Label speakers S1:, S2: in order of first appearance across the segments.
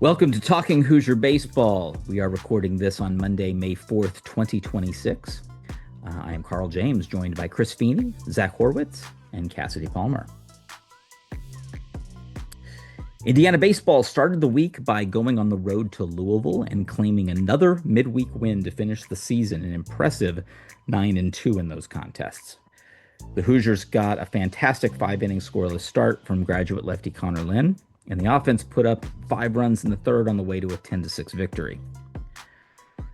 S1: Welcome to Talking Hoosier Baseball. We are recording this on Monday, May 4th, 2026. I am Carl James, joined by Chris Feeney, Zach Horwitz, and Cassidy Palmer. Indiana baseball started the week by going on the road to Louisville and claiming another midweek win to finish the season, an impressive 9-2 in those contests. The Hoosiers got a fantastic five-inning scoreless start from graduate lefty Conner Linn, and the offense put up 5 runs in the third on the way to a 10-6 victory.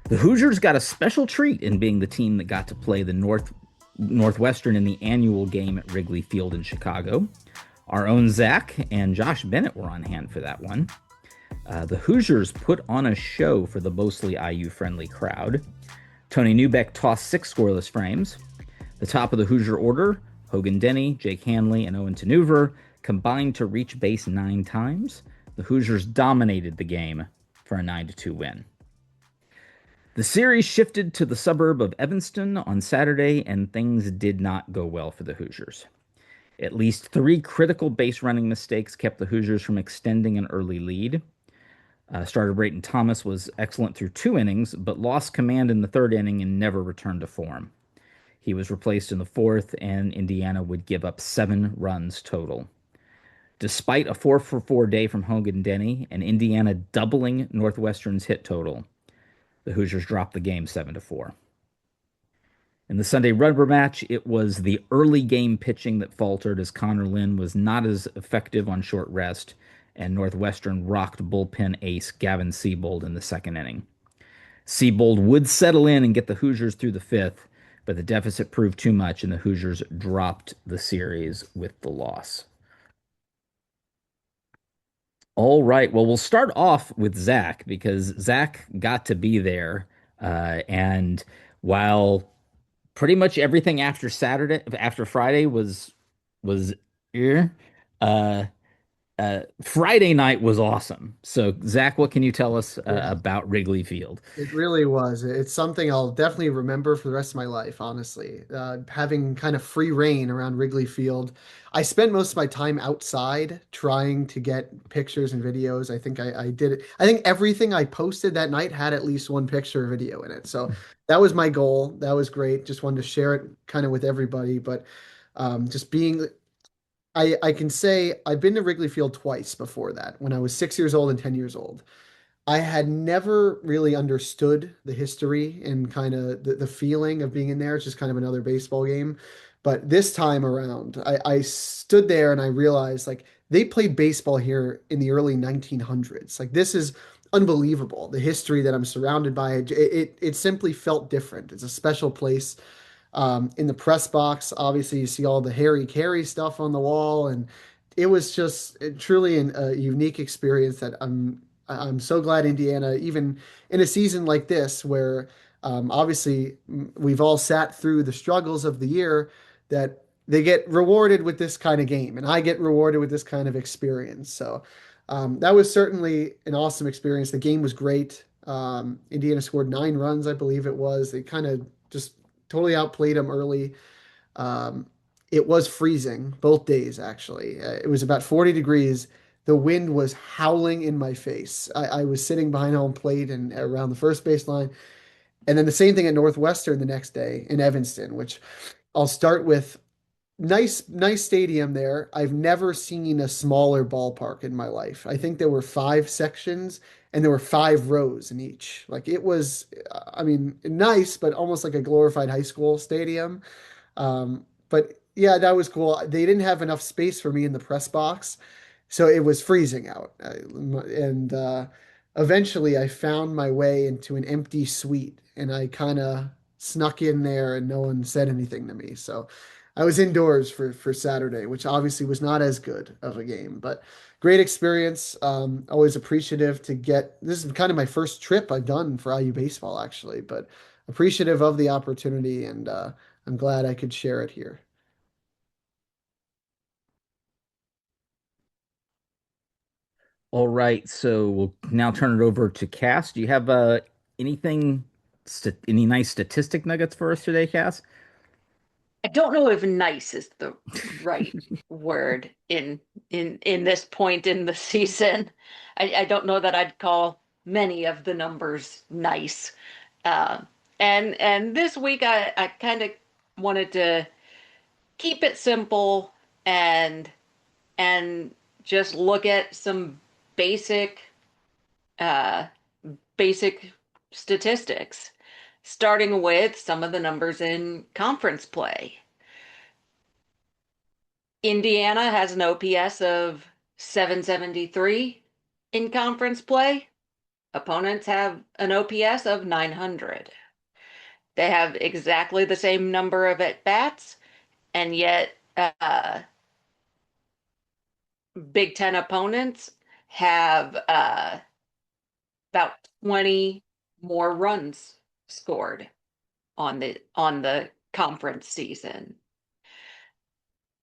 S1: The Hoosiers got a special treat in being the team that got to play the Northwestern in the annual game at Wrigley Field in Chicago. Our own Zach and Josh Bennett were on hand for that one. The Hoosiers put on a show for the mostly IU-friendly crowd. Tony Neubeck tossed 6 scoreless frames. The top of the Hoosier order, Hogan Denny, Jake Hanley, and Owen Oever, combined to reach base 9 times. The Hoosiers dominated the game for a 9-2 win. The series shifted to the suburb of Evanston on Saturday, and things did not go well for the Hoosiers. At least 3 critical base running mistakes kept the Hoosiers from extending an early lead. Starter Brayton Thomas was excellent through 2 innings, but lost command in the 3rd inning and never returned to form. He was replaced in the 4th, and Indiana would give up 7 runs total. Despite a 4-for-4 day from Hogan Denny and Indiana doubling Northwestern's hit total, the Hoosiers dropped the game 7-4. In the Sunday rubber match, it was the early game pitching that faltered as Conner Linn was not as effective on short rest, and Northwestern rocked bullpen ace Gavin Seabold in the 2nd inning. Seabold would settle in and get the Hoosiers through the 5th, but the deficit proved too much, and the Hoosiers dropped the series with the loss. All right. Well, we'll start off with Zach because Zach got to be there. And while pretty much everything after Friday was here, uh, Friday night was awesome. So, Zach, what can you tell us
S2: Yeah,
S1: about Wrigley Field?
S2: it really was. It's something I'll definitely remember for the rest of my life, honestly. Having kind of free reign around Wrigley Field. I spent most of my time outside trying to get pictures and videos. I think I did it. I think everything I posted that night had at least one picture or video in it. So that was my goal. That was great. Just wanted to share it kind of with everybody. But just being I can say I've been to Wrigley Field twice before that, when I was 6 years old and 10 years old. I had never really understood the history and kind of the feeling of being in there. It's just kind of another baseball game. But this time around, I stood there and I realized like they played baseball here in the early 1900s. Like this is unbelievable. The history that I'm surrounded by, it simply felt different. It's a special place. In the press box, obviously, you see all the Harry Carey stuff on the wall, and it was just truly a unique experience that I'm so glad Indiana, even in a season like this, where obviously we've all sat through the struggles of the year, that they get rewarded with this kind of game, and I get rewarded with this kind of experience. So that was certainly an awesome experience. The game was great. Indiana scored 9 runs, I believe it was. They kind of just totally outplayed them early. Um, it was freezing both days, actually. It was about 40 degrees. The wind was howling in my face. I was sitting behind home plate and around the first baseline. And then the same thing at Northwestern the next day in Evanston, which I'll start with. Nice stadium there. I've never seen a smaller ballpark in my life. I think there were 5 sections and there were 5 rows in each. Like it was, I mean, nice, but almost like a glorified high school stadium. But yeah, that was cool. They didn't have enough space for me in the press box, so it was freezing out. And eventually I found my way into an empty suite and I kind of snuck in there and no one said anything to me. So I was indoors for Saturday, which obviously was not as good of a game, but great experience. Always appreciative to get this is kind of my first trip I've done for IU baseball, actually, but appreciative of the opportunity and I'm glad I could share it here.
S1: All right. So, we'll now turn it over to Cass. Do you have anything, any nice statistic nuggets for us today, Cass?
S3: I don't know if nice is the right word in this point in the season. I don't know that I'd call many of the numbers nice. Uh, and this week I kind of wanted to keep it simple and and just look at some basic uh, basic statistics, starting with some of the numbers in conference play. Indiana has an OPS of 773 in conference play. Opponents have an OPS of 900. They have exactly the same number of at-bats, and yet Big Ten opponents have about 20 more runs scored on the conference season.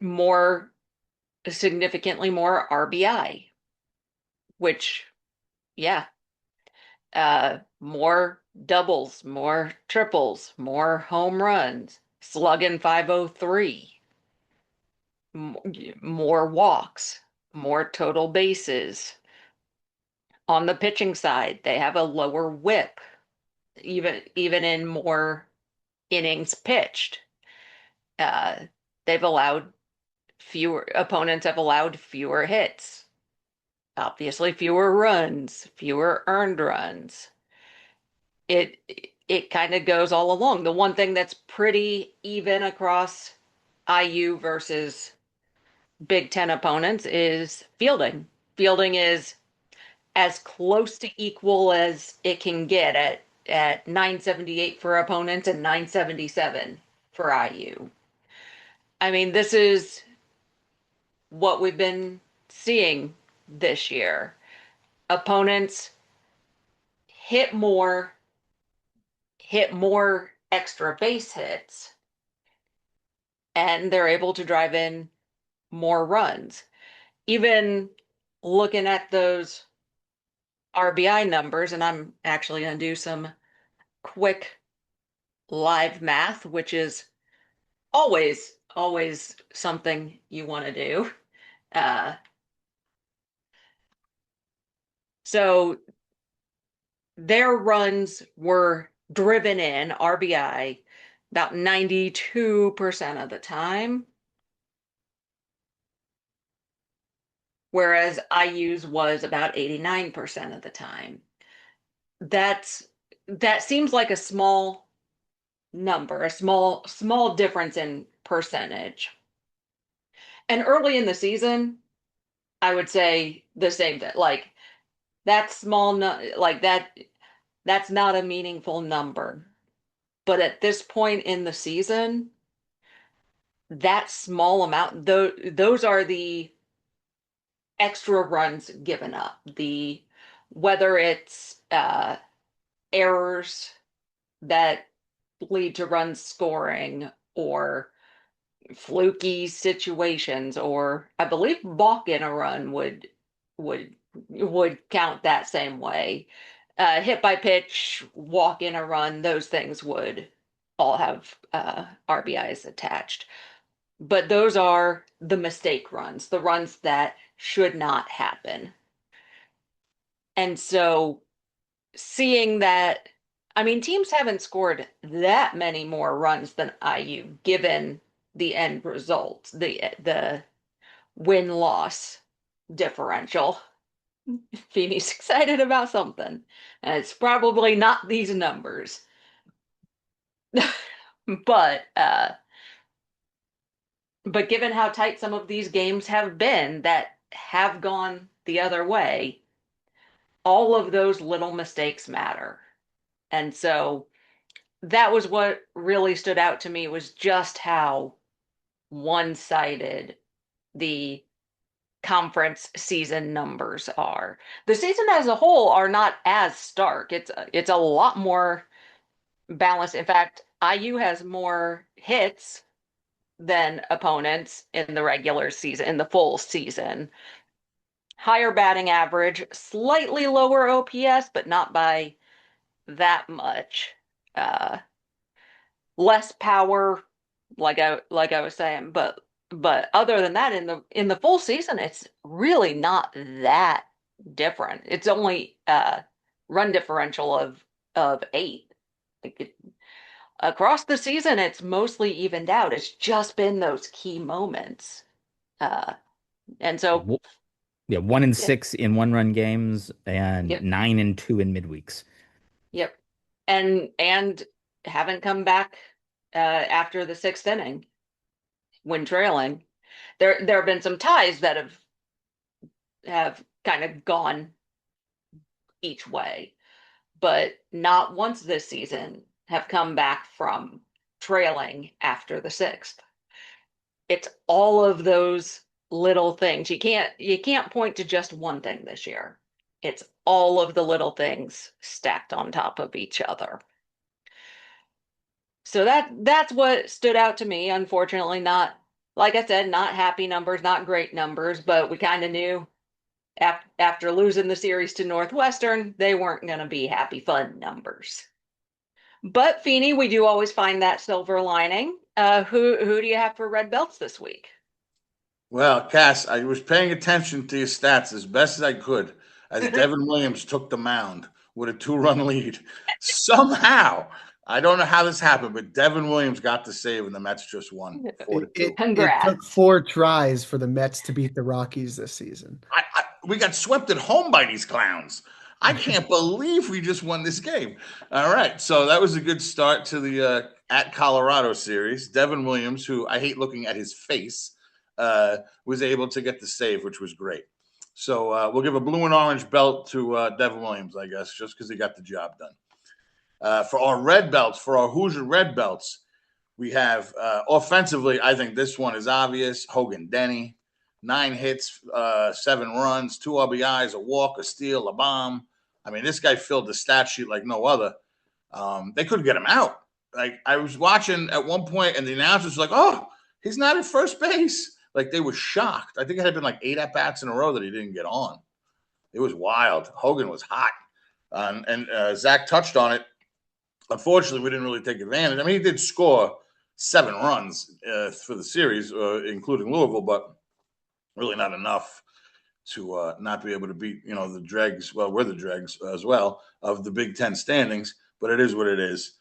S3: More significantly more RBI, which yeah, more doubles, more triples, more home runs, slugging 503, more walks, more total bases. On the pitching side, they have a lower whip, even in more innings pitched. Uh, they've allowed fewer opponents have allowed fewer hits, obviously fewer runs, fewer earned runs. It it kind of goes all along. The one thing that's pretty even across IU versus Big Ten opponents is fielding. Fielding is as close to equal as it can get at 978 for opponents and 977 for IU. I mean, this is what we've been seeing this year. Opponents hit more, hit more extra base hits, and they're able to drive in more runs. Even looking at those RBI numbers, and I'm actually going to do some quick live math, which is always something you want to do. Uh, so their runs were driven in RBI about 92% of the time, whereas IU's was about 89% of the time. That's that seems like a small number, a small difference in percentage. And early in the season, I would say the same thing. Like that small like that's not a meaningful number. But at this point in the season, that small amount, those are the extra runs given up. The whether it's errors that lead to runs scoring or fluky situations, or I believe balk in a run would would count that same way. Hit by pitch, walk in a run, those things would all have RBIs attached. But those are the mistake runs, the runs that should not happen. And so seeing that, I mean, teams haven't scored that many more runs than IU, given the end result, the win-loss differential. Feeney's excited about something, and it's probably not these numbers. But but given how tight some of these games have been that have gone the other way, all of those little mistakes matter. And so that was what really stood out to me was just how one-sided the conference season numbers are. The season as a whole are not as stark. It's a lot more balanced. In fact, IU has more hits than opponents in the regular season, in the full season. Higher batting average, slightly lower OPS, but not by that much. Uh, Less power, like I was saying, but other than that, in the full season, it's really not that different. It's only run differential of 8. Like across the season, it's mostly evened out. It's just been those key moments. Uh, and so,
S1: Yeah, 1 and
S3: yeah,
S1: 6 in one-run games and
S3: yep,
S1: 9 and 2 in midweeks.
S3: yep. And haven't come back after the 6th inning when trailing. There have been some ties that have kind of gone each way, but not once this season have come back from trailing after the 6th. It's all of those little things. You can't point to just one thing this year. It's all of the little things stacked on top of each other. So that's what stood out to me. Unfortunately, not, like I said, not happy numbers, not great numbers, but we kind of knew after losing the series to Northwestern, they weren't going to be happy fun numbers. But Feeney, we do always find that silver lining. Who do you have for red belts this week?
S4: Well, Cass, I was paying attention to your stats as best as I could as Devin Williams took the mound with a 2-run lead. Somehow, I don't know how this happened, but Devin Williams got the save and the Mets just won 4-2.
S2: It took
S3: Congrats.
S2: 4 tries for the Mets to beat the Rockies this season.
S4: We got swept at home by these clowns. I can't believe we just won this game. All right, so that was a good start to the at Colorado series. Devin Williams, who I hate looking at his face, was able to get the save, which was great. So we'll give a blue and orange belt to Devin Williams, I guess, just because he got the job done. For our red belts, for our Hoosier red belts, we have offensively, I think this one is obvious. Hogan Denny, 9 hits, 7 runs, 2 RBIs, a walk, a steal, a bomb. I mean, this guy filled the stat sheet like no other. They couldn't get him out. Like I was watching at one point, and the announcers were like, "Oh, he's not at first base." Like they were shocked. I think it had been like 8 at bats in a row that he didn't get on. It was wild. Hogan was hot, and Zach touched on it. Unfortunately, we didn't really take advantage. I mean, he did score 7 runs for the series, including Louisville, but really not enough to not be able to beat, the dregs. Well, we're the dregs as well of the Big Ten standings, but it is what it is.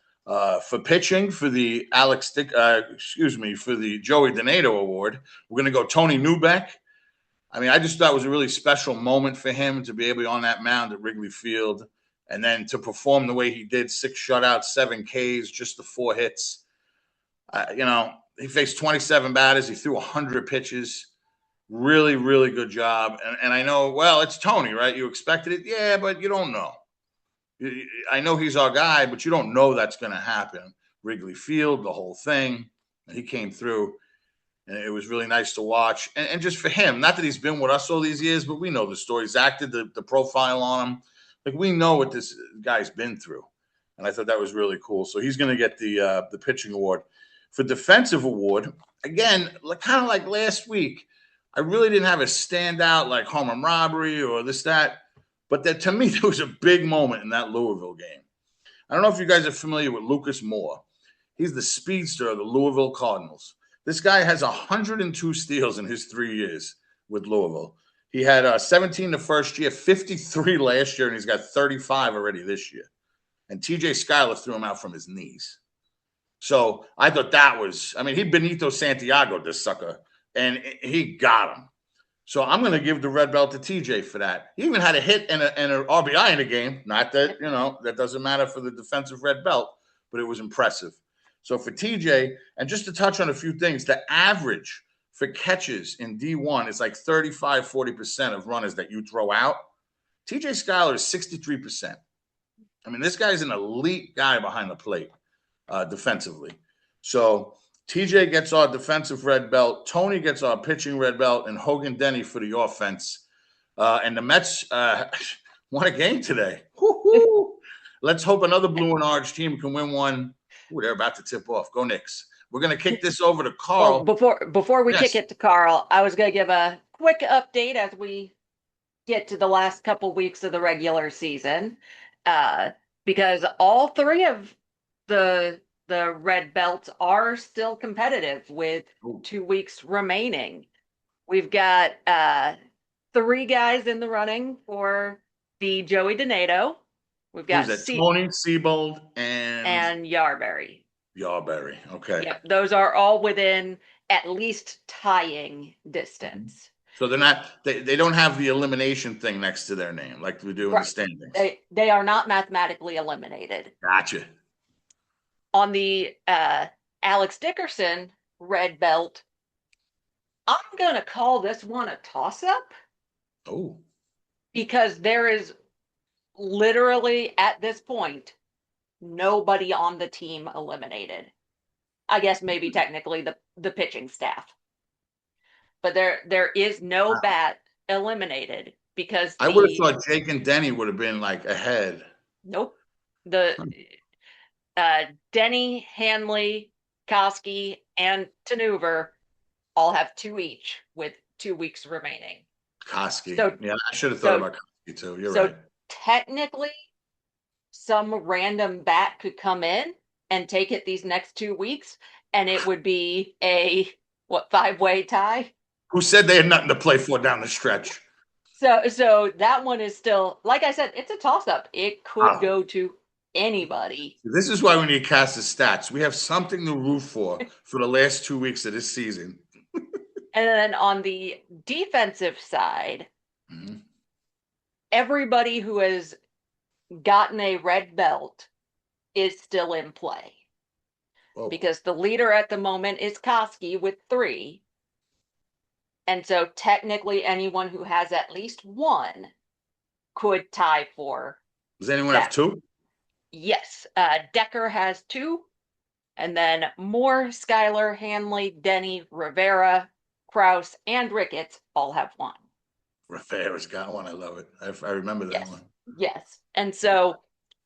S4: For pitching, for the for the Joey Donato Award, we're going to go Tony Neubeck. I mean, I just thought it was a really special moment for him to be able to be on that mound at Wrigley Field and then to perform the way he did, 6 shutouts, 7 Ks, just the 4 hits. He faced 27 batters. He threw 100 pitches. Really, really good job. And I know, well, it's Tony, right? You expected it? Yeah, but you don't know. I know he's our guy, but you don't know that's going to happen. Wrigley Field, the whole thing. He came through, and it was really nice to watch. And just for him, not that he's been with us all these years, but we know the story. Zach did the profile on him. Like, we know what this guy's been through. And I thought that was really cool. So he's going to get the pitching award. For defensive award, again, kind of like last week, I really didn't have a standout like home run robbery or this, that. But to me, there was a big moment in that Louisville game. I don't know if you guys are familiar with Lucas Moore. He's the speedster of the Louisville Cardinals. This guy has 102 steals in his 3 years with Louisville. He had 17 the first year, 53 last year, and he's got 35 already this year. And TJ Schuyler threw him out from his knees. So I thought that was, he Benito Santiago, this sucker, and he got him. So I'm going to give the red belt to TJ for that. He even had a hit and an RBI in the game. Not that, that doesn't matter for the defensive red belt, but it was impressive. So for TJ, and just to touch on a few things, the average for catches in D1 is like 35-40% of runners that you throw out. TJ Schuyler is 63%. This guy's an elite guy behind the plate defensively. So TJ gets our defensive red belt. Tony gets our pitching red belt, and Hogan Denny for the offense. And the Mets won a game today. Woo-hoo! Let's hope another blue and orange team can win one. Ooh, they're about to tip off. Go Knicks. We're going to kick this over to Carl.
S3: Well, before we
S4: Yes.
S3: kick it to Carl, I was going to give a quick update as we get to the last couple weeks of the regular season, because all 3 of the the red belts are still competitive with
S4: Ooh.
S3: 2 weeks remaining. We've got 3 guys in the running for the Joey Donato. We've
S4: Who's
S3: got
S4: that? Tony, Siebold, and
S3: and Yarberry.
S4: Yarberry. Okay.
S3: Yep, those are all within at least tying distance.
S4: So they're not they don't have the elimination thing next to their name like we do in the
S3: Right.
S4: standings.
S3: They are not mathematically eliminated.
S4: Gotcha.
S3: On the Alex Dickerson red belt, I'm gonna call this one a toss-up
S4: Oh,
S3: because there is literally at this point nobody on the team eliminated. I guess maybe technically the pitching staff. But there is no
S4: wow.
S3: bat eliminated because
S4: I would have thought Jake and Denny would have been like ahead.
S3: nope. The Denny, Hanley, Koski, and Tanuver all have 2 each with 2 weeks remaining.
S4: Koski.
S3: So,
S4: yeah, I should have thought about Koski too. You're
S3: so
S4: right.
S3: technically, some random bat could come in and take it these next 2 weeks, and it would be a 5-way tie.
S4: Who said they had nothing to play for down the stretch?
S3: So that one is still, like I said, it's a toss-up. It could go to anybody.
S4: This is why we need cast the stats. We have something to root for the last 2 weeks of this season.
S3: And then on the defensive side, everybody who has gotten a red belt is still in play.
S4: Whoa.
S3: Because the leader at the moment is Koski with 3. And so technically anyone who has at least 1 could tie for.
S4: Does anyone have 2?
S3: Yes. Decker has 2. And then Moore, Schuyler, Hanley, Denny, Rivera, Kraus, and Ricketts all have 1.
S4: Rivera's got 1. I love it. I remember that one.
S3: Yes. And so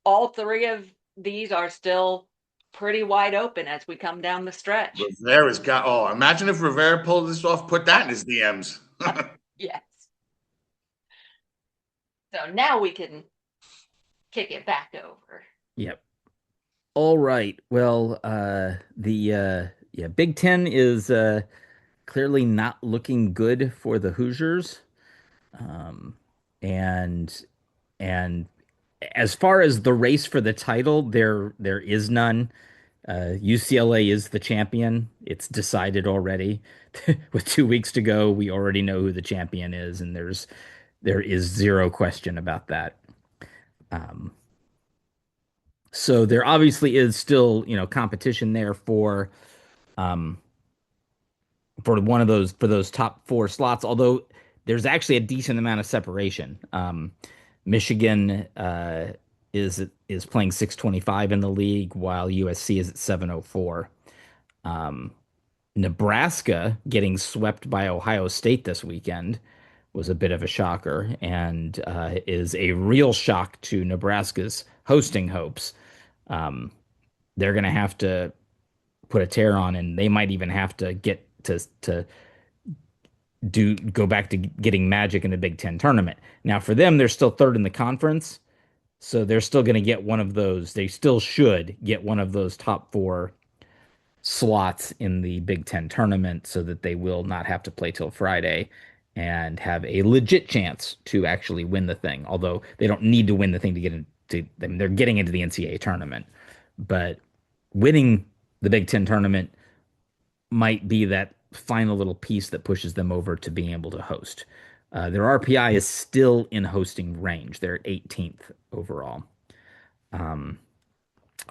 S3: all 3 of these are still pretty wide open as we come down the stretch.
S4: Rivera's got, imagine if Rivera pulled this off, put that in his DMs.
S3: Yes. So now we can kick it back over.
S1: Yep. All right. Well, the Big Ten is clearly not looking good for the Hoosiers. And as far as the race for the title, there is none. UCLA is the champion. It's decided already. With 2 weeks to go, we already know who the champion is, and there is zero question about that. So there obviously is still, competition there for one of those top 4 slots, although there's actually a decent amount of separation. Michigan is playing 625 in the league, while USC is at 704. Nebraska getting swept by Ohio State this weekend was a bit of a shocker, and is a real shock to Nebraska's hosting hopes. They're going to have to put a tear on, and they might even have to get to go back to getting magic in the Big Ten tournament. Now, for them, they're still third in the conference, so they're still going to get one of those. They still should get one of those top 4 slots in the Big Ten tournament, so that they will not have to play till Friday and have a legit chance to actually win the thing. Although they don't need to win the thing to get into, they're getting into the NCAA tournament, but winning the Big Ten tournament might be that final little piece that pushes them over to being able to host. Their RPI is still in hosting range. They're at 18th overall.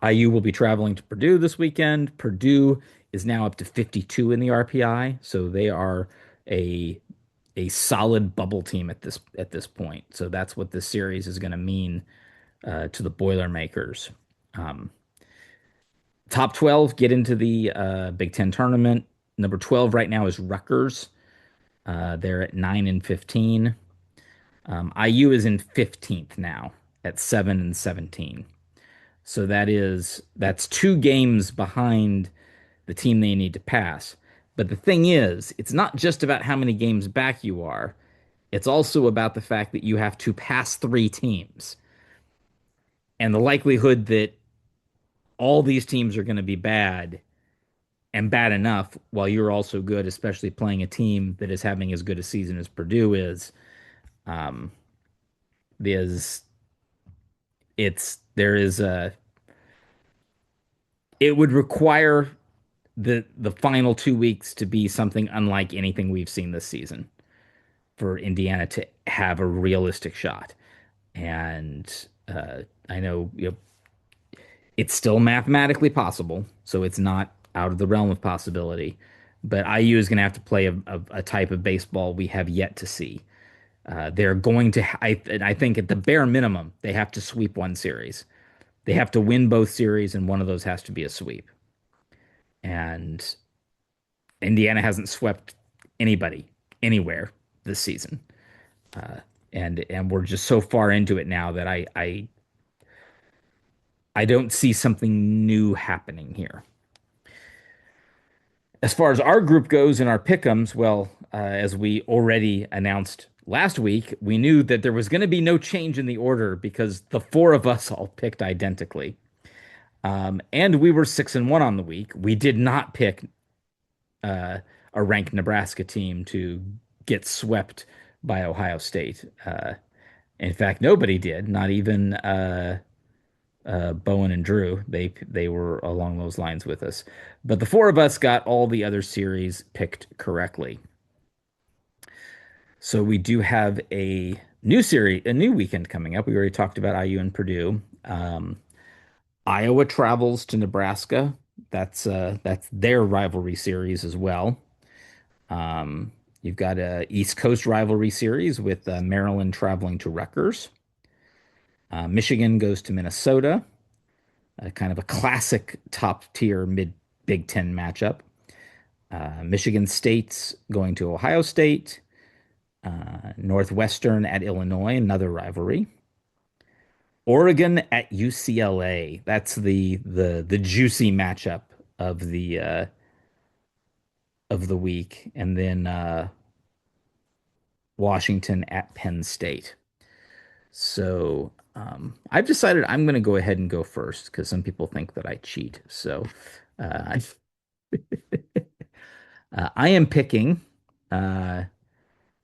S1: IU will be traveling to Purdue this weekend. Purdue is now up to 52 in the RPI, so they are a solid bubble team at this point. So that's what this series is going to mean to the Boilermakers. Top 12 get into the Big Ten tournament. Number 12 right now is Rutgers. They're at 9-15. IU is in 15th now at 7-17. So that's 2 games behind the team they need to pass. But the thing is, it's not just about how many games back you are. It's also about the fact that you have to pass 3 teams. And the likelihood that all these teams are going to be bad and bad enough while you're also good, especially playing a team that is having as good a season as Purdue is. Um, there's there is a it would require the final 2 weeks to be something unlike anything we've seen this season for Indiana to have a realistic shot. And I know, it's still mathematically possible, so it's not out of the realm of possibility. But IU is going to have to play a type of baseball we have yet to see. They're going to, I think at the bare minimum, they have to sweep one series. They have to win both series, and one of those has to be a sweep. And Indiana hasn't swept anybody anywhere this season. And we're just so far into it now that I don't see something new happening here. As far as our group goes in our pick'ems, well, as we already announced last week, we knew that there was going to be no change in the order because the four of us all picked identically. And we were 6-1 on the week. We did not pick a ranked Nebraska team to get swept by Ohio State. In fact, nobody did, not even Bowen and Drew. They were along those lines with us. But the four of us got all the other series picked correctly. So we do have a new weekend coming up. We already talked about IU and Purdue. Iowa travels to Nebraska. That's their rivalry series as well. You've got a East Coast rivalry series with Maryland traveling to Rutgers. Michigan goes to Minnesota, kind of a classic top tier mid Big Ten matchup. Michigan State's going to Ohio State. Northwestern at Illinois, another rivalry. Oregon at UCLA. That's the juicy matchup of the week, and then Washington at Penn State. So I've decided I'm going to go ahead and go first because some people think that I cheat. So uh, I am picking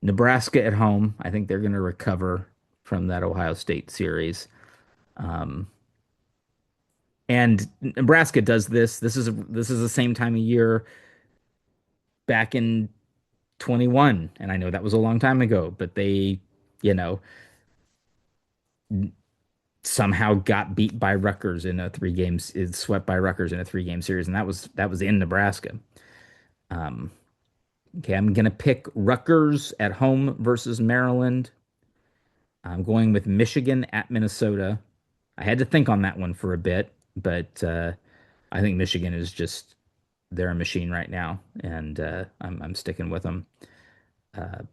S1: Nebraska at home. I think they're going to recover from that Ohio State series. Um, and Nebraska does this. This is the same time of year back in 21, and I know that was a long time ago, but they, you know, somehow got beat by Rutgers in a three games, is swept by Rutgers in a 3-game series, and that was in Nebraska. Um, okay, I'm gonna pick Rutgers at home versus Maryland. I'm going with Michigan at Minnesota. I had to think on that one for a bit, but I think Michigan is just they're a machine right now, and I'm sticking with them. Uh,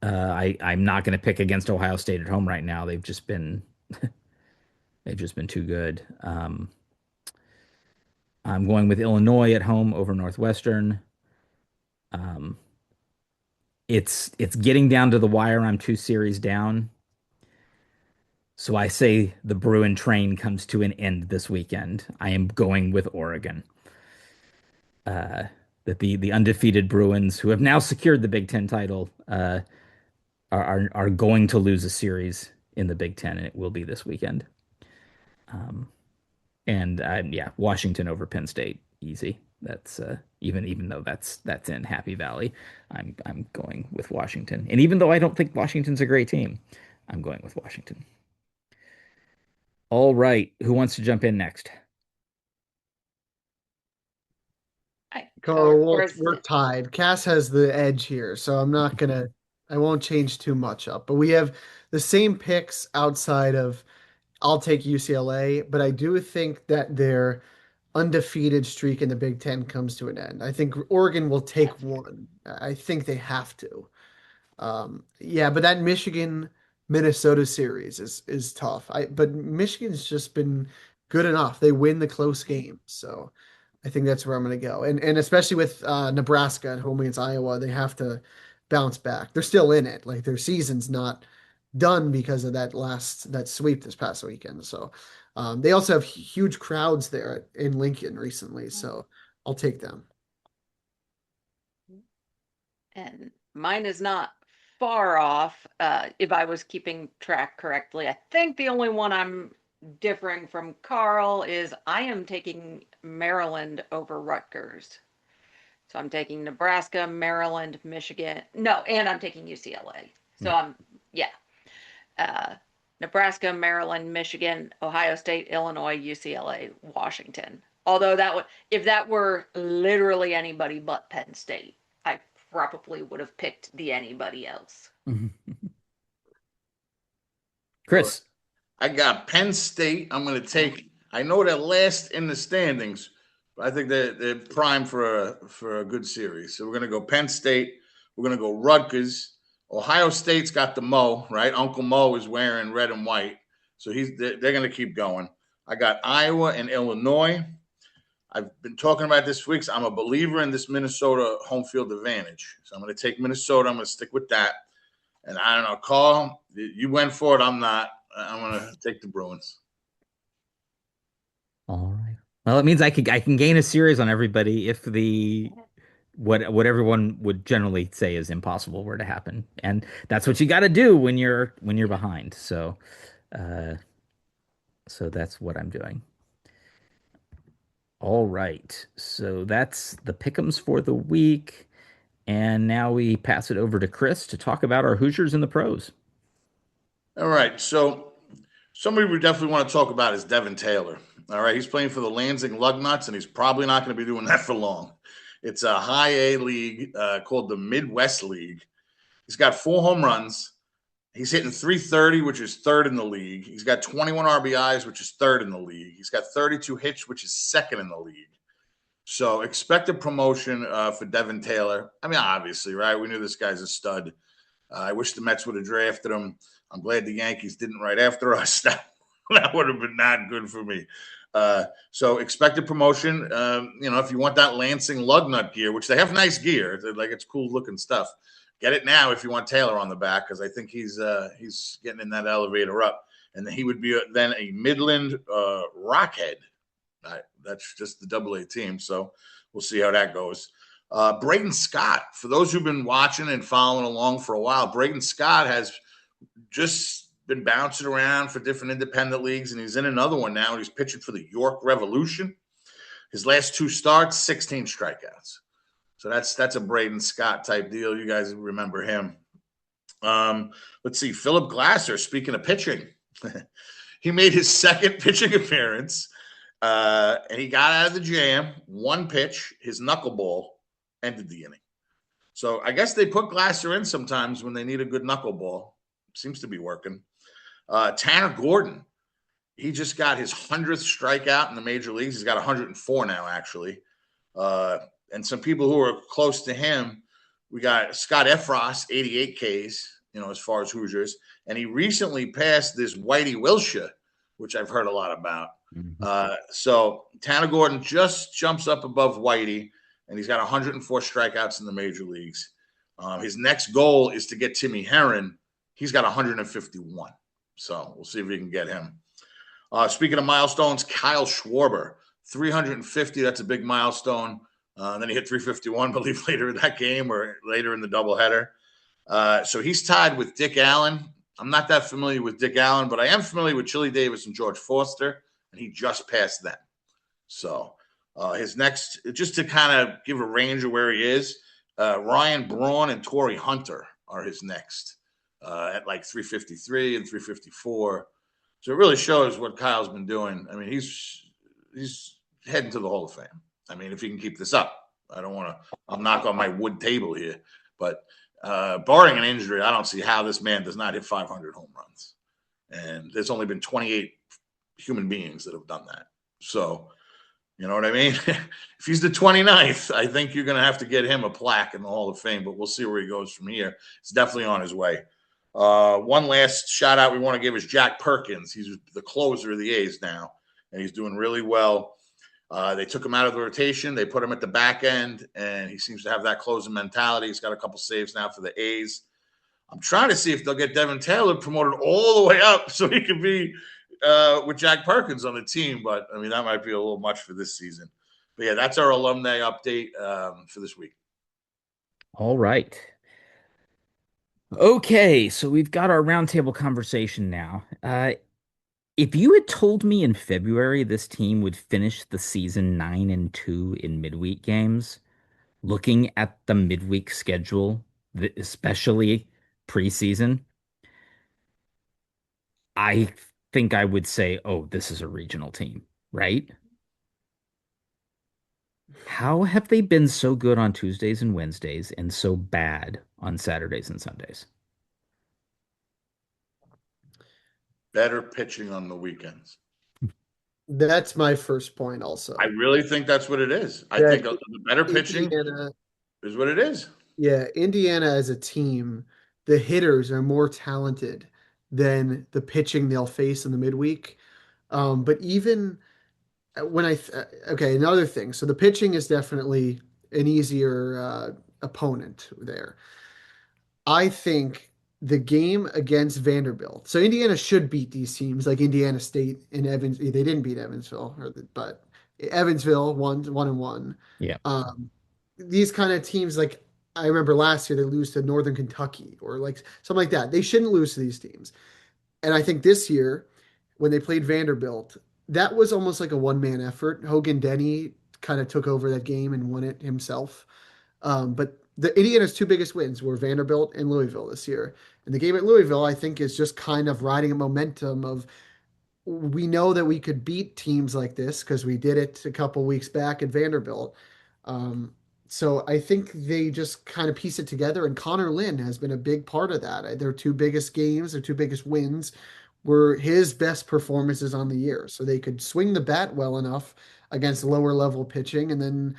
S1: I'm not going to pick against Ohio State at home right now. They've just been too good. I'm going with Illinois at home over Northwestern. Um, it's getting down to the wire. I'm 2 series down. So I say the Bruin train comes to an end this weekend. I am going with Oregon. Uh, that the undefeated Bruins, who have now secured the Big Ten title, are going to lose a series in the Big Ten, and it will be this weekend. Um, and yeah, Washington over Penn State, easy. That's even though that's in Happy Valley, I'm going with Washington. And even though I don't think Washington's a great team, I'm going with Washington. All right, who wants to jump in next?
S2: Carl,
S3: Or
S2: we're tied. Cass has the edge here, so I won't change too much up. But we have the same picks outside of I'll take UCLA, but I do think that their undefeated streak in the Big Ten comes to an end. I think Oregon will take one. I think they have to. Yeah, but that Michigan Minnesota series is tough. But Michigan's just been good enough. They win the close games, so I think that's where I'm going to go. And especially with Nebraska at home against Iowa, they have to bounce back. They're still in it. Like their season's not done because of that sweep this past weekend. So they also have huge crowds there in Lincoln recently. So I'll take them.
S3: And mine is not far off. If I was keeping track correctly, I think the only one I'm differing from Carl is I am taking Maryland over Rutgers. So I'm taking Nebraska, Maryland, Michigan. No, and I'm taking UCLA. So yeah. Uh, Nebraska, Maryland, Michigan, Ohio State, Illinois, UCLA, Washington. Although if that were literally anybody but Penn State, I probably would have picked the anybody else.
S1: Chris.
S4: I got Penn State. I'm going to take. I know they're last in the standings, but I think they're primed for a good series. So we're going to go Penn State. We're going to go Rutgers. Ohio State's got the Mo, right? Uncle Mo is wearing red and white, so they're going to keep going. I got Iowa and Illinois. I've been talking about this week. So I'm a believer in this Minnesota home field advantage. So I'm going to take Minnesota. I'm going to stick with that. And I don't know, Carl, you went for it. I'm not. I'm going to take the Bruins.
S1: All right. Well, it means I can gain a series on everybody if what everyone would generally say is impossible were to happen, and that's what you got to do when you're behind. So that's what I'm doing. All right. So that's the pick'ems for the week. And now we pass it over to Chris to talk about our Hoosiers in the pros.
S4: All right. So somebody we definitely want to talk about is Devin Taylor. All right. He's playing for the Lansing Lugnuts, and he's probably not going to be doing that for long. It's a high A league called the Midwest League. He's got 4 home runs. He's hitting .330, which is third in the league. He's got 21 RBIs, which is third in the league. He's got 32 hits, which is second in the league. So expected promotion for Devin Taylor. I mean, obviously, right? We knew this guy's a stud. I wish the Mets would have drafted him. I'm glad the Yankees didn't right after us. That would have been not good for me. So expected promotion. If you want that Lansing Lugnut gear, which they have nice gear, it's cool looking stuff. Get it now if you want Taylor on the back, because I think he's getting in that elevator up, and he would be then a Midland Rockhead. That's just the AA team, so we'll see how that goes. Brayton Scott, for those who've been watching and following along for a while, Brayton Scott has just been bouncing around for different independent leagues, and he's in another one now. He's pitching for the York Revolution. His last 2 starts, 16 strikeouts. So that's a Brayton Scott type deal. You guys remember him. Let's see. Philip Glasser, speaking of pitching, he made his second pitching appearance, and he got out of the jam. 1 pitch, his knuckleball ended the inning. So I guess they put Glasser in sometimes when they need a good knuckleball. Seems to be working. Tanner Gordon, he just got his 100th strikeout in the major leagues. He's got 104 now, actually. And some people who are close to him, we got Scott Effross, 88 Ks, as far as Hoosiers. And he recently passed this Whitey Wilshire, which I've heard a lot about. Mm-hmm. So Tanner Gordon just jumps up above Whitey, and he's got 104 strikeouts in the major leagues. His next goal is to get Timmy Herron. He's got 151. So we'll see if we can get him. Speaking of milestones, Kyle Schwarber, 350. That's a big milestone. Then he hit 351, I believe, later in that game or later in the doubleheader. So he's tied with Dick Allen. I'm not that familiar with Dick Allen, but I am familiar with Chili Davis and George Foster, and he just passed them. So his next, just to kind of give a range of where he is, Ryan Braun and Torrey Hunter are his next at like 353 and 354. So it really shows what Kyle's been doing. I mean, he's heading to the Hall of Fame. I mean, if he can keep this up, I'll knock on my wood table here, but barring an injury, I don't see how this man does not hit 500 home runs. And there's only been 28 human beings that have done that. So, you know what I mean? If he's the 29th, I think you're going to have to get him a plaque in the Hall of Fame, but we'll see where he goes from here. It's definitely on his way. One last shout out we want to give is Jack Perkins. He's the closer of the A's now, and he's doing really well. They took him out of the rotation. They put him at the back end, and he seems to have that closing mentality. He's got a couple saves now for the A's. I'm trying to see if they'll get Devin Taylor promoted all the way up so he can be with Jack Perkins on the team. But, I mean, that might be a little much for this season. But, yeah, that's our alumni update for this week.
S1: All right. Okay, so we've got our roundtable conversation now. If you had told me in February this team would finish the season 9-2 in midweek games, looking at the midweek schedule, especially preseason, I think I would say, oh, this is a regional team, right? How have they been so good on Tuesdays and Wednesdays and so bad on Saturdays and Sundays?
S4: Better pitching on the weekends.
S2: That's my first point also.
S4: I really think that's what it is. I
S2: Yeah,
S4: think the better pitching
S2: Indiana,
S4: is what it is.
S2: yeah, Indiana as a team, the hitters are more talented than the pitching they'll face in the midweek. But even when okay, another thing. So the pitching is definitely an easier opponent there. I think the game against Vanderbilt. So Indiana should beat these teams like Indiana State and Evans. They didn't beat Evansville, but Evansville one and one.
S1: Yeah.
S2: These kind of teams, like I remember last year, they lose to Northern Kentucky or like something like that. They shouldn't lose to these teams. And I think this year, when they played Vanderbilt, that was almost like a one-man effort. Hogan Denny kind of took over that game and won it himself. But the Indiana's two biggest wins were Vanderbilt and Louisville this year. And the game at Louisville, I think, is just kind of riding a momentum of we know that we could beat teams like this because we did it a couple weeks back at Vanderbilt. So I think they just kind of piece it together, and Conner Linn has been a big part of that. Their two biggest games, their two biggest wins were his best performances on the year. So they could swing the bat well enough against lower level pitching and then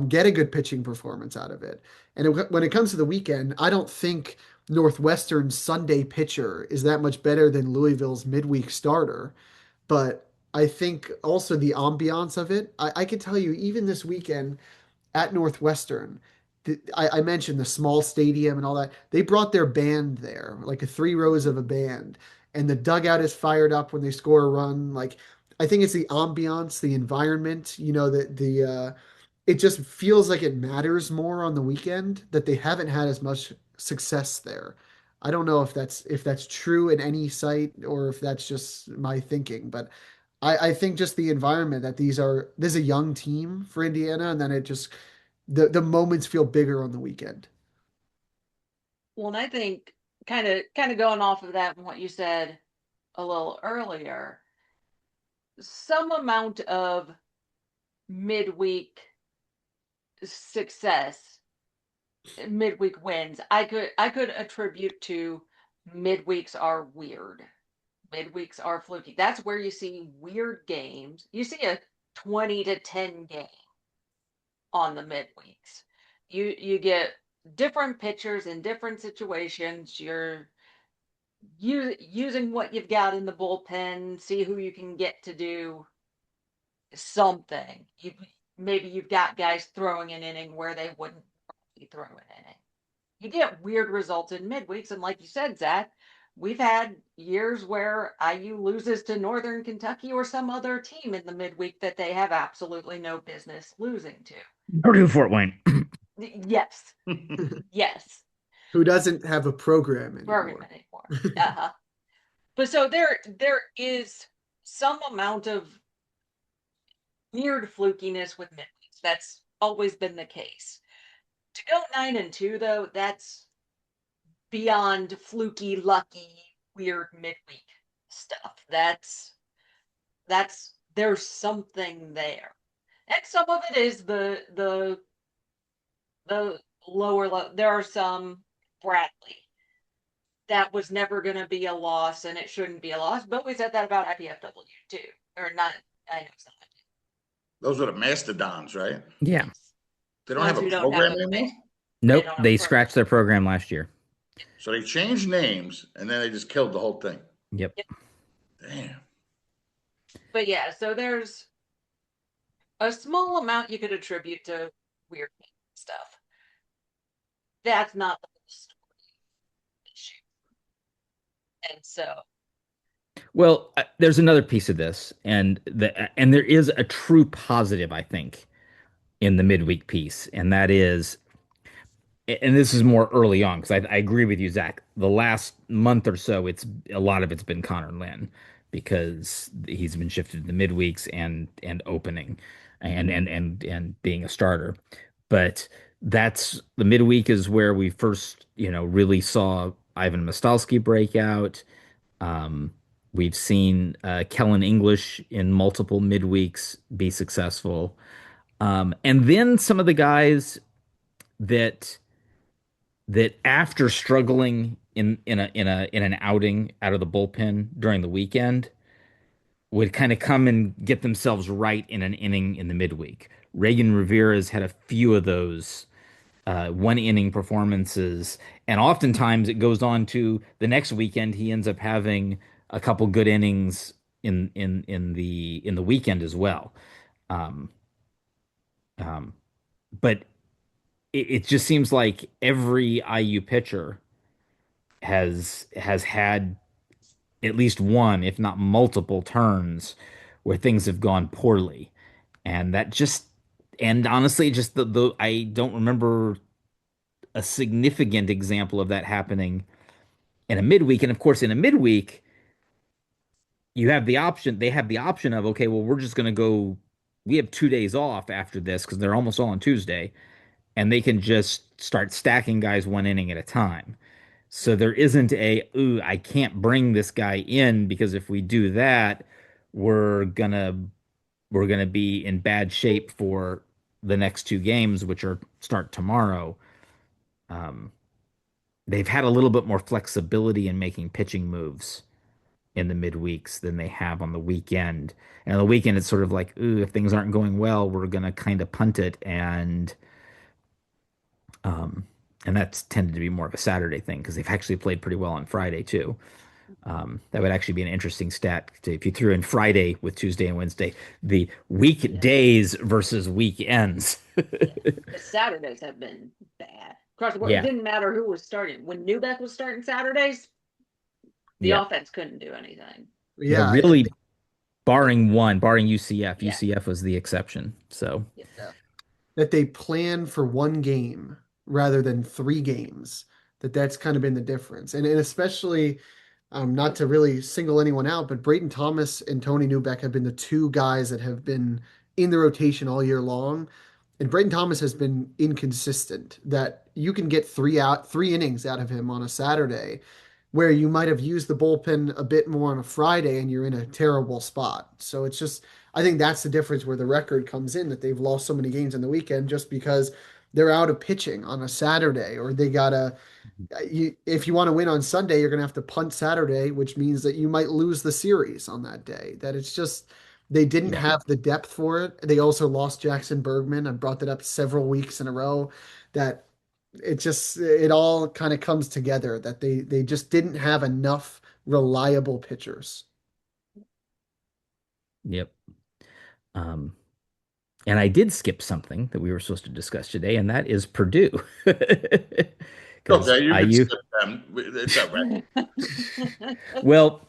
S2: get a good pitching performance out of it. And when it comes to the weekend, I don't think Northwestern's Sunday pitcher is that much better than Louisville's midweek starter. But I think also the ambiance of it, I can tell you, even this weekend at Northwestern, I mentioned the small stadium and all that. They brought their band there, like a three rows of a band, and the dugout is fired up when they score a run. Like I think it's the ambiance, the environment, it just feels like it matters more on the weekend that they haven't had as much success there. I don't know if that's true in any site or if that's just my thinking, but I think just the environment that this is a young team for Indiana, and then it just the moments feel bigger on the weekend.
S3: Well, and I think kind of going off of that and what you said a little earlier, some amount of midweek success, midweek wins, I could attribute to midweeks are weird. Midweeks are fluky. That's where you see weird games. You see a 20-10 game on the midweeks. You get different pitchers in different situations. You're using what you've got in the bullpen, see who you can get to do something. Maybe you've got guys throwing an inning where they wouldn't probably throw an inning. You get weird results in midweeks, and like you said, Zach, we've had years where IU loses to Northern Kentucky or some other team in the midweek that they have absolutely no business losing to.
S1: Purdue Fort Wayne.
S3: Yes. Yes.
S2: Who doesn't have a program anymore?
S3: Uh-huh. But so there is some amount of weird flukiness with midweeks. That's always been the case. To go 9-2, though, that's beyond fluky, lucky, weird midweek stuff. That's there's something there, and some of it is the lower level. There are some Bradley that was never going to be a loss, and it shouldn't be a loss. But we said that about IPFW too, or not. I know it's not.
S4: Those are the mastodons, right?
S1: Yeah.
S4: They don't have a program anymore?
S1: Nope. They scratched their program last year.
S4: So they changed names, and then they just killed the whole thing.
S1: Yep.
S4: Damn.
S3: But yeah, so there's a small amount you could attribute to weird stuff. That's not the whole story. And so,
S1: Well, there's another piece of this, and there is a true positive, I think, in the midweek piece, and that is, and this is more early on because I agree with you, Zach. The last month or so, it's a lot of it's been Conner Linn because he's been shifted to the midweeks and opening and being a starter. But that's the midweek is where we first, really saw Ivan Mostalski break out. Um, we've seen Kellen English in multiple midweeks be successful. And then some of the guys that after struggling in an outing out of the bullpen during the weekend would kind of come and get themselves right in an inning in the midweek. Reagan Rivera's had a few of those one inning performances, and oftentimes it goes on to the next weekend. He ends up having a couple good innings in the weekend as well. Um, um, but it just seems like every IU pitcher has had at least one, if not multiple turns where things have gone poorly. And that just and honestly, just the I don't remember a significant example of that happening in a midweek. And of course, in a midweek, they have the option of, okay, well, we're just gonna go, we have 2 days off after this because they're almost all on Tuesday, and they can just start stacking guys one inning at a time. So there isn't ooh, I can't bring this guy in because if we do that, we're gonna we're gonna be in bad shape for the next two games, which are start tomorrow. Um, they've had a little bit more flexibility in making pitching moves in the midweeks than they have on the weekend. And on the weekend, it's sort of like, ooh, if things aren't going well, we're gonna kind of punt it, um, and that's tended to be more of a Saturday thing because they've actually played pretty well on Friday too. That would actually be an interesting stat if you threw in Friday with Tuesday and Wednesday, the
S3: yeah,
S1: weekdays versus weekends.
S3: yeah. The Saturdays have been bad. Across the board, it
S1: Yeah,
S3: didn't matter who was starting. When Neubeck was starting Saturdays, the
S1: yeah,
S3: offense couldn't do anything.
S1: yeah.
S2: Yeah, I
S1: Really,
S2: think
S1: barring UCF.
S3: Yeah.
S1: UCF was the exception. So
S3: Yeah.
S2: yeah, that they plan for one game rather than three games. That's kind of been the difference, and especially not to really single anyone out, but Brayton Thomas and Tony Neubeck have been the two guys that have been in the rotation all year long. And Brayton Thomas has been inconsistent. That you can get three innings out of him on a Saturday, where you might have used the bullpen a bit more on a Friday and you're in a terrible spot. So it's just, I think that's the difference where the record comes in that they've lost so many games on the weekend just because they're out of pitching on a Saturday or they gotta if you want to win on Sunday, you're going to have to punt Saturday, which means that you might lose the series on that day. That it's just they didn't
S1: yeah,
S2: have the depth for it. They also lost Jackson Bergman. I brought that up several weeks in a row. That it all kind of comes together that they just didn't have enough reliable pitchers.
S1: yep. Um, and I did skip something that we were supposed to discuss today, and that is Purdue. Because
S4: Okay, you can
S1: IU,
S4: skip them. It's all right.
S1: well,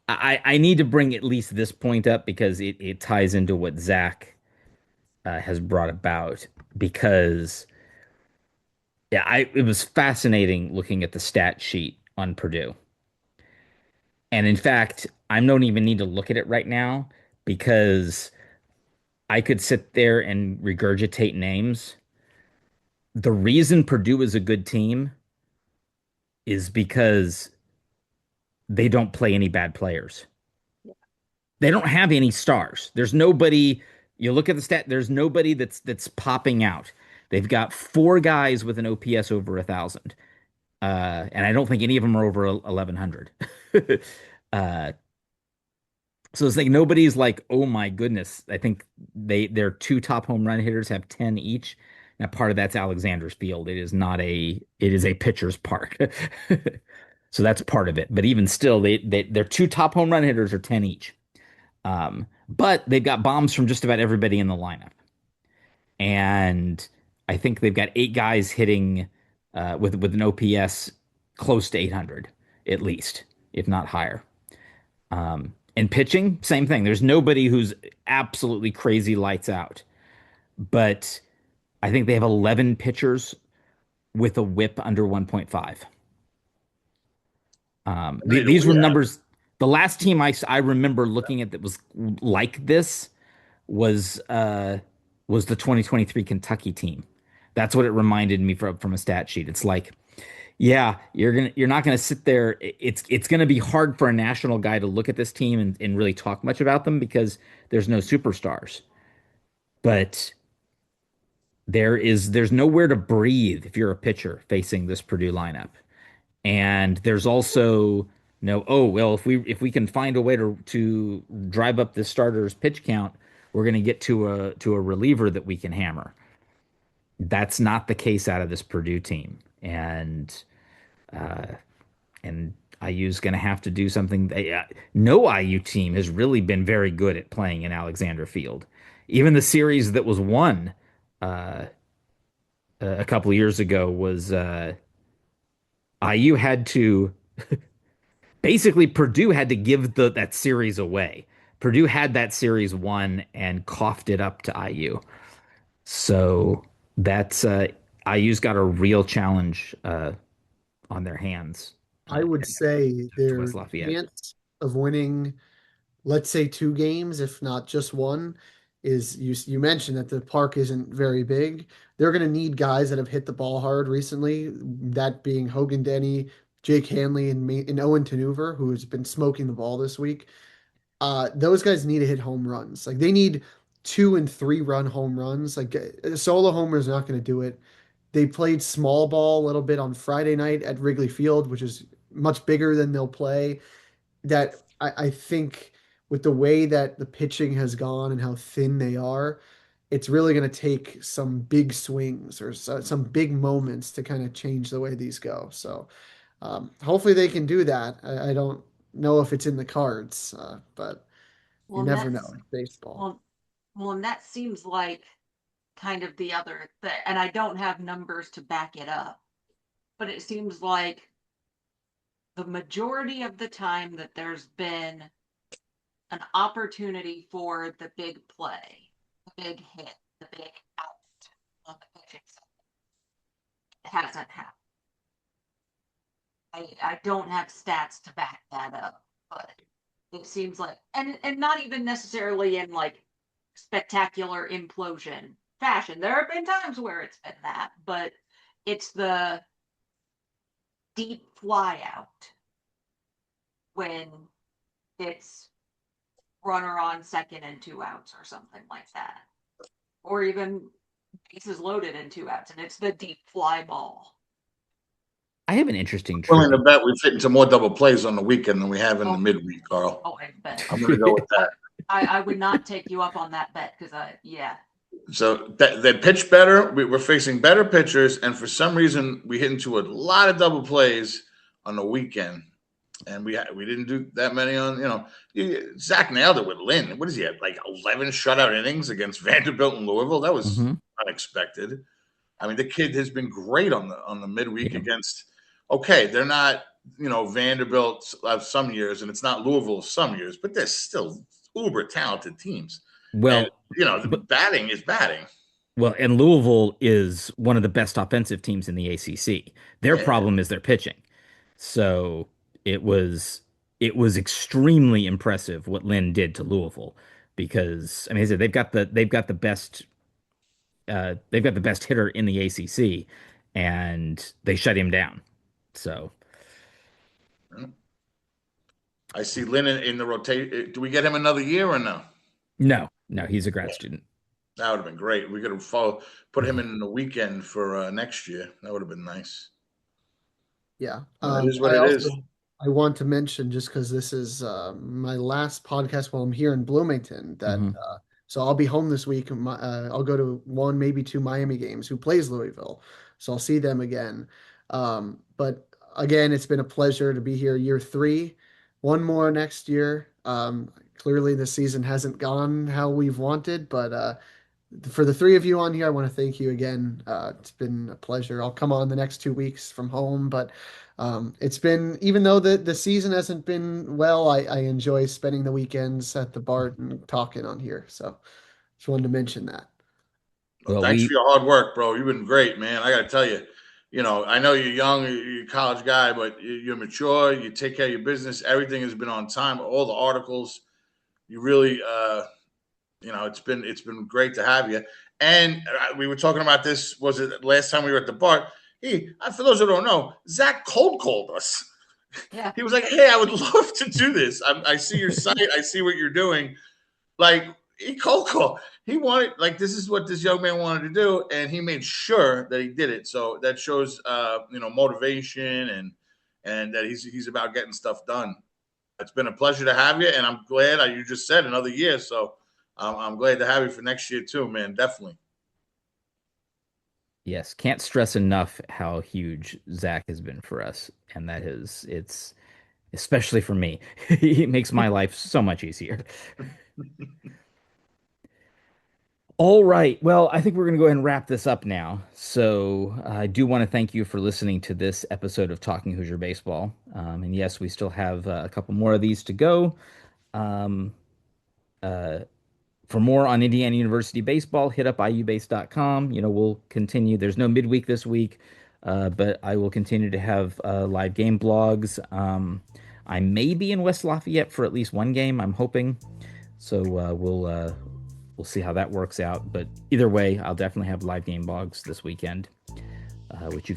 S1: I need to bring at least this point up because it ties into what Zach has brought about. Because yeah, it was fascinating looking at the stat sheet on Purdue. And in fact, I don't even need to look at it right now because I could sit there and regurgitate names. The reason Purdue is a good team is because they don't play any bad players. They don't have any stars. There's nobody. You look at the stat. There's nobody that's popping out. They've got four guys with an OPS over 1,000, and I don't think any of them are over 1,100. uh, so it's like nobody's like, oh my goodness. I think their two top home run hitters have 10 each. Now part of that's Alexander's Field. It is a pitcher's park. So that's part of it. But even still, their two top home run hitters are 10 each. But they've got bombs from just about everybody in the lineup. And I think they've got eight guys hitting with an OPS close to 800 at least if not higher. And pitching, same thing. There's nobody who's absolutely crazy lights out, but I think they have 11 pitchers with a whip under 1.5.
S4: Many do
S1: These
S4: we
S1: were
S4: have?
S1: numbers. The last team I remember looking at that was like this was uh, was the 2023 Kentucky team. That's what it reminded me from a stat sheet. It's like, yeah, you're not gonna sit there. It's gonna be hard for a national guy to look at this team and really talk much about them because there's no superstars. But there's nowhere to breathe if you're a pitcher facing this Purdue lineup. And there's also no, oh well, if we can find a way to drive up the starter's pitch count, we're going to get to a reliever that we can hammer. That's not the case out of this Purdue team, and IU's going to have to do something. No IU team has really been very good at playing in Alexander Field. Even the series that was won uh, a couple of years ago was IU had to basically Purdue had to give that series away. Purdue had that series won and coughed it up to IU. So that's IU's got a real challenge on their hands
S2: I would say
S1: to West
S2: their
S1: Lafayette.
S2: chance of winning, let's say 2 games, if not just one, is you mentioned that the park isn't very big. They're going to need guys that have hit the ball hard recently, that being Hogan Denny, Jake Hanley, and Owen Oever, who has been smoking the ball this week. Those guys need to hit home runs. Like they need 2 and 3 run home runs. Like a solo homer is not going to do it. They played small ball a little bit on Friday night at Wrigley Field, which is much bigger than they'll play. That I think with the way that the pitching has gone and how thin they are, it's really going to take some big swings or some big moments to kind of change the way these go. So hopefully they can do that. I don't know if it's in the cards, but you
S5: Well, and
S2: never know
S5: that's
S2: in baseball.
S5: well, and that seems like kind of the other thing, and I don't have numbers to back it up, but it seems like the majority of the time that there's been an opportunity for the big play, the big hit, the big out on the pitching side, it hasn't happened. I don't have stats to back that up, but it seems like, and not even necessarily in like spectacular implosion fashion. There have been times where it's been that, but it's the deep fly out when it's runner on second and 2 outs or something like that, or even bases loaded and 2 outs, and it's the deep fly ball.
S1: I have an interesting
S4: Willing to
S1: trivia.
S4: bet we fit into more double plays on the weekend than we have in the
S5: Oh.
S4: midweek, Carl.
S5: Oh, I bet.
S4: I'm going to go with that.
S5: I would not take you up on that bet because yeah.
S4: So they pitch better. We're facing better pitchers, and for some reason, we hit into a lot of double plays on the weekend, and we didn't do that many on. Zach nailed it with Linn. What is he at? Like 11 shutout innings against Vanderbilt and Louisville. That was unexpected. I mean, the kid has been great on the midweek against. Okay, they're not Vanderbilt of some years, and it's not Louisville of some years, but they're still uber talented teams.
S1: Well,
S4: And, the batting is batting.
S1: well, and Louisville is one of the best offensive teams in the ACC. Their problem is their pitching. So it was extremely impressive what Lynn did to Louisville because I mean, they've got the best hitter in the ACC, and they shut him down. So
S4: I see Lynn in the rotation. Do we get him another year or no?
S1: no, he's a grad student.
S4: That would have been great. We could have put him in the weekend for next year. That would have been nice.
S2: Yeah.
S4: It is what it is.
S2: I want to mention, just because this is my last podcast while I'm here in Bloomington, that so I'll be home this week. I'll go to 1, maybe 2 Miami games. Who plays Louisville? So I'll see them again. But again, it's been a pleasure to be here. Year 3, 1 more next year. Clearly, the season hasn't gone how we've wanted, but for the three of you on here, I want to thank you again. It's been a pleasure. I'll come on the next 2 weeks from home, but it's been, even though the season hasn't been well, I enjoy spending the weekends at the BART and talking on here. So just wanted to mention that.
S4: Well, thanks for your hard work, bro. You've been great, man. I got to tell you, I know you're young, you're a college guy, but you're mature. You take care of your business. Everything has been on time. All the articles, you really, it's been great to have you. And we were talking about this. Was it last time we were at the bar? Hey, for those who don't know, Zach called us.
S5: Yeah.
S4: He was like, "Hey, I would love to do this. I see your site. I see what you're doing." Like, he called. He wanted, like, this is what this young man wanted to do, and he made sure that he did it. So that shows, motivation and that he's about getting stuff done. It's been a pleasure to have you, and I'm glad you just said another year. So I'm glad to have you for next year too, man. Definitely.
S1: Yes, can't stress enough how huge Zach has been for us, and it's especially for me. He makes my life so much easier. All right. Well, I think we're going to go ahead and wrap this up now. So I do want to thank you for listening to this episode of Talking Hoosier Baseball. And yes, we still have a couple more of these to go. Um, for more on Indiana University baseball, hit up iubase.com. We'll continue. There's no midweek this week, but I will continue to have live game blogs. I may be in West Lafayette for at least one game, I'm hoping. So we'll see how that works out. But either way, I'll definitely have live game blogs this weekend, which you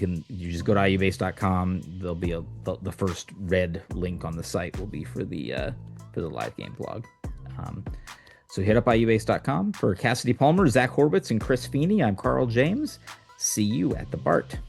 S1: just go to iubase.com. There'll be the first red link on the site will be for the live game blog. So hit up iubase.com. For Cassidy Palmer, Zach Horwitz, and Chris Feeney, I'm Carl James. See you at the BART.